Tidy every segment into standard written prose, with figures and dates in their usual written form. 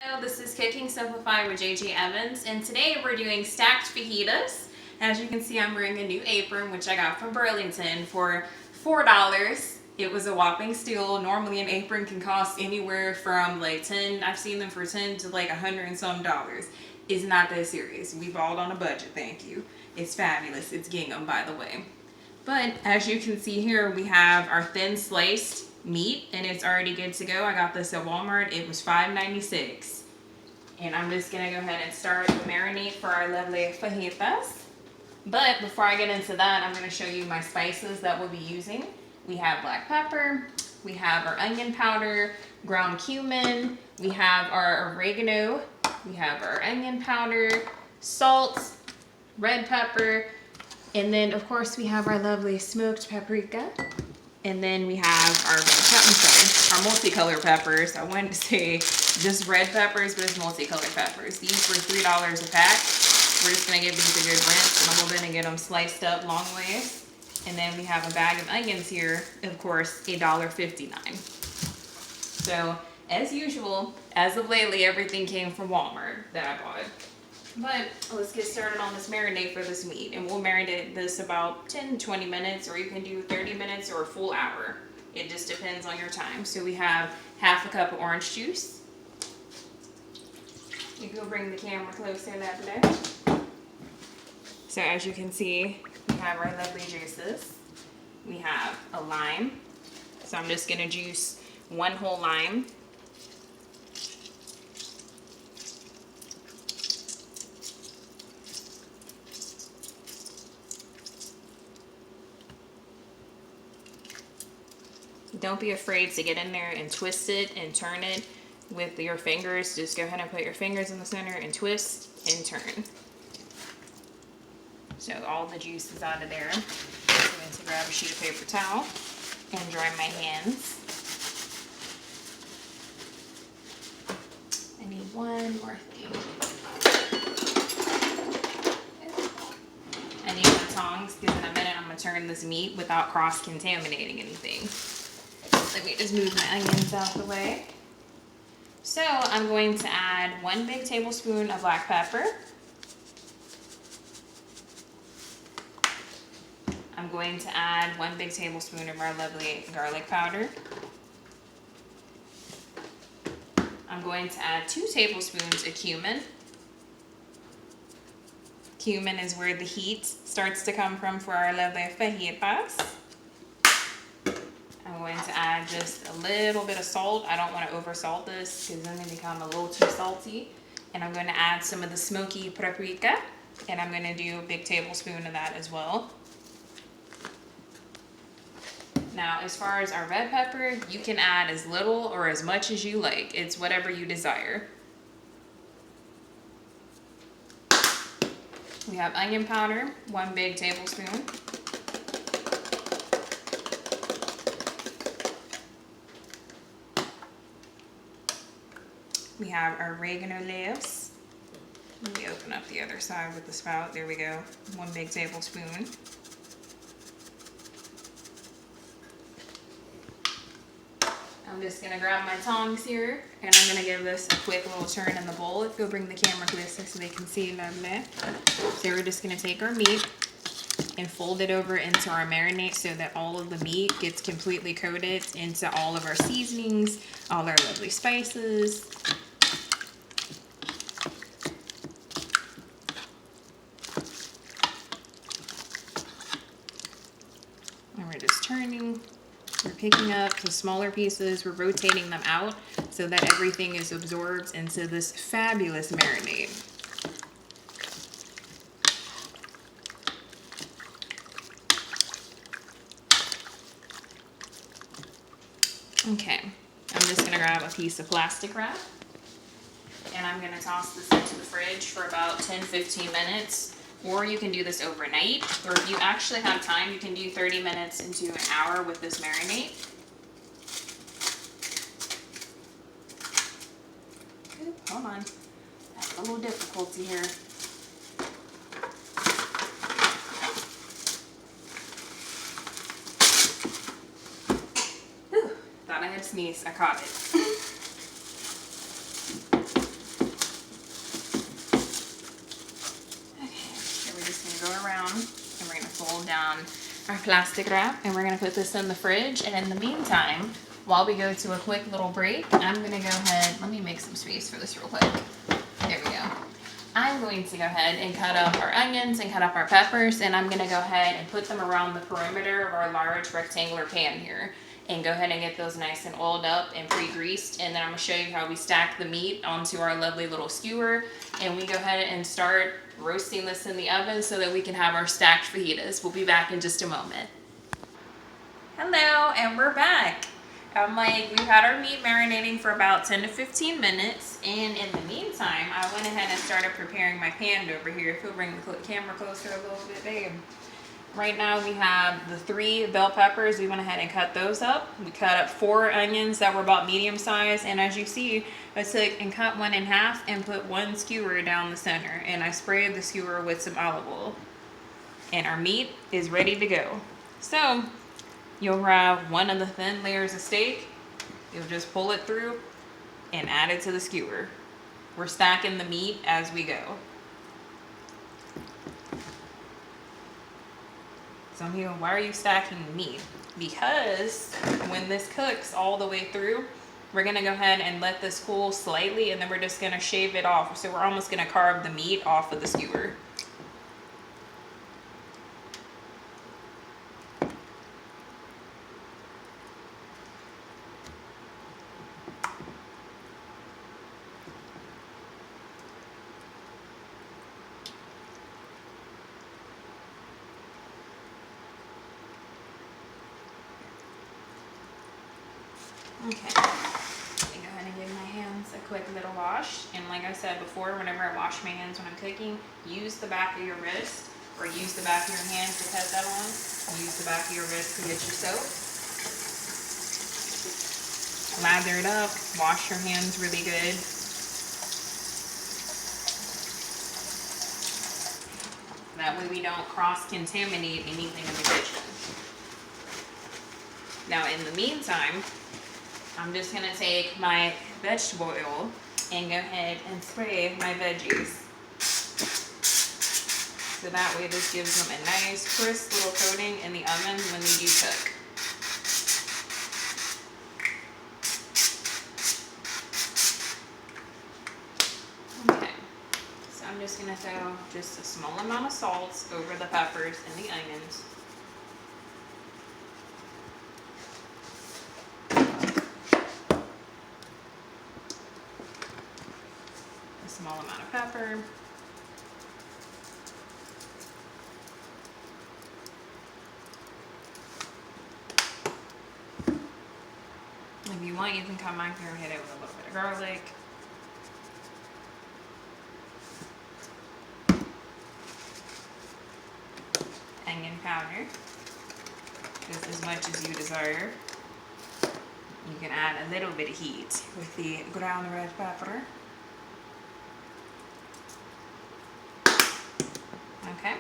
Hello, this is Cooking Simplified with JJ Evans, and today we're doing stacked fajitas. As you can see, I'm wearing a new apron, which I got from Burlington for $4. It was a whopping steal. Normally an apron can cost anywhere from like 10, I've seen them for 10 to like 100 and some dollars. It's not that serious. We balled on a budget, thank you. It's fabulous. It's gingham, by the way. But as you can see here, we have our thin sliced meat, and it's already good to go. I got this at Walmart. It was $5.96. And I'm just gonna go ahead and start the marinade for our lovely fajitas. But before I get into that, I'm gonna show you my spices that we'll be using. We have black pepper, we have our onion powder, ground cumin, we have our oregano, we have our onion powder, salt, red pepper, and then of course we have our lovely smoked paprika. And then we have our multicolored peppers. I wanted to say just red peppers, but it's multicolored peppers. These were $3 a pack. We're just gonna give these a good rinse in a little bit and get them sliced up long ways. And then we have a bag of onions here, of course, $1.59. So as usual, as of lately, everything came from Walmart that I bought. But let's get started on this marinade for this meat, and we'll marinate this about 10 to 20 minutes, or you can do 30 minutes or a full hour. It just depends on your time. So we have half a cup of orange juice. You can bring the camera closer that way. So as you can see, we have our lovely juices. We have a lime. So I'm just gonna juice one whole lime. Don't be afraid to get in there and twist it and turn it with your fingers. Just go ahead and put your fingers in the center and twist and turn. So all the juice is out of there. I'm going to grab a sheet of paper towel and dry my hands. I need one more thing. I need my tongs because in a minute I'm going to turn this meat without cross-contaminating anything. Let me just move my onions out the way. So I'm going to add 1 big tablespoon of black pepper. I'm going to add 1 big tablespoon of our lovely garlic powder. I'm going to add 2 tablespoons of cumin. Cumin is where the heat starts to come from for our lovely fajitas. I'm going to add just a little bit of salt. I don't want to over salt this because then they become a little too salty. And I'm going to add some of the smoky paprika, and I'm going to do a big tablespoon of that as well. Now, as far as our red pepper, you can add as little or as much as you like. It's whatever you desire. We have onion powder, 1 big tablespoon. We have our oregano leaves. Let me open up the other side with the spout. There we go. 1 big tablespoon. I'm just gonna grab my tongs here, and I'm gonna give this a quick little turn in the bowl. If you'll bring the camera closer so they can see it down there. So we're just gonna take our meat and fold it over into our marinade so that all of the meat gets completely coated into all of our seasonings, all our lovely spices. And we're just turning. We're picking up the smaller pieces, we're rotating them out so that everything is absorbed into this fabulous marinade. Okay, I'm just gonna grab a piece of plastic wrap, and I'm gonna toss this into the fridge for about 10-15 minutes. Or you can do this overnight, or if you actually have time, you can do 30 minutes into an hour with this marinade. Ooh, hold on, I have a little difficulty here. Whew, thought I had sneezed, I caught it. down our plastic wrap, and we're gonna put this in the fridge. And in the meantime, while we go to a quick little break, I'm gonna go ahead, let me make some space for this real quick. There we go. I'm going to go ahead and cut up our onions and cut up our peppers, and I'm gonna go ahead and put them around the perimeter of our large rectangular pan here. And go ahead and get those nice and oiled up and pre-greased. And then I'm gonna show you how we stack the meat onto our lovely little skewer. And we go ahead and start roasting this in the oven so that we can have our stacked fajitas. We'll be back in just a moment. Hello, and we're back. We've had our meat marinating for about 10 to 15 minutes. And in the meantime, I went ahead and started preparing my pan over here. If you'll bring the camera closer a little bit, babe. Right now we have the 3 bell peppers. We went ahead and cut those up. We cut up 4 onions that were about medium size. And as you see, I took and cut one in half and put 1 skewer down the center. And I sprayed the skewer with some olive oil. And our meat is ready to go. So you'll grab one of the thin layers of steak. You'll just pull it through and add it to the skewer. We're stacking the meat as we go. Some people, why are you stacking meat? Because when this cooks all the way through, we're gonna go ahead and let this cool slightly, and then we're just gonna shave it off. So we're almost gonna carve the meat off of the skewer. Okay, let me go ahead and give my hands a quick little wash. And like I said before, whenever I wash my hands when I'm cooking, use the back of your wrist or use the back of your hand to put that on. Use the back of your wrist to get your soap. Lather it up, wash your hands really good. That way we don't cross-contaminate anything in the kitchen. Now in the meantime, I'm just gonna take my vegetable oil and go ahead and spray my veggies. So that way this gives them a nice crisp little coating in the oven when they do cook. Okay, so I'm just gonna throw just a small amount of salt over the peppers and the onions. Small amount of pepper. If you want, you can come back here and hit it with a little bit of garlic. Onion powder, just as much as you desire. You can add a little bit of heat with the ground red pepper. Okay,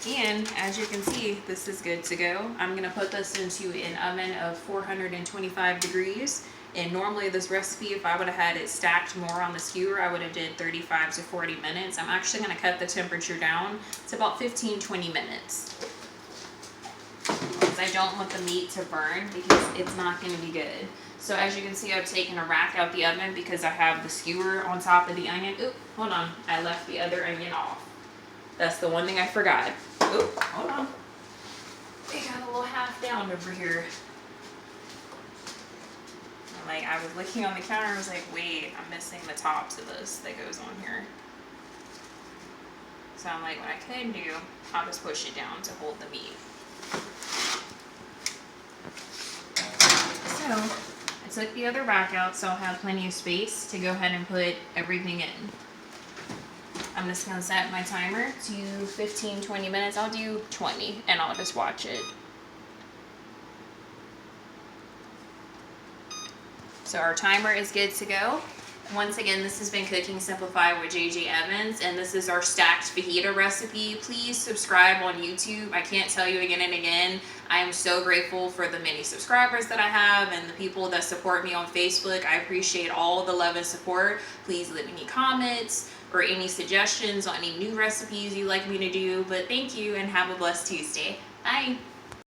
and as you can see, this is good to go. I'm gonna put this into an oven of 425 degrees. And normally this recipe, if I would have had it stacked more on the skewer, I would have did 35 to 40 minutes. I'm actually gonna cut the temperature down to about 15-20 minutes. Because I don't want the meat to burn because it's not gonna be good. So as you can see, I've taken a rack out the oven because I have the skewer on top of the onion. Oop, hold on, I left the other onion off. That's the one thing I forgot. Oh, hold on. We got a little half down over here. And I was looking on the counter, I was like, wait, I'm missing the top to this that goes on here. So I'm like, what I could do, I'll just push it down to hold the meat. So I took the other rack out so I'll have plenty of space to go ahead and put everything in. I'm just gonna set my timer to 15-20 minutes. I'll do 20 and I'll just watch it. So our timer is good to go. Once again, this has been Cooking Simplified with JJ Evans, and this is our stacked fajita recipe. Please subscribe on YouTube. I can't tell you again and again, I am so grateful for the many subscribers that I have and the people that support me on Facebook. I appreciate all the love and support. Please leave me comments or any suggestions on any new recipes you'd like me to do. But thank you and have a blessed Tuesday. Bye.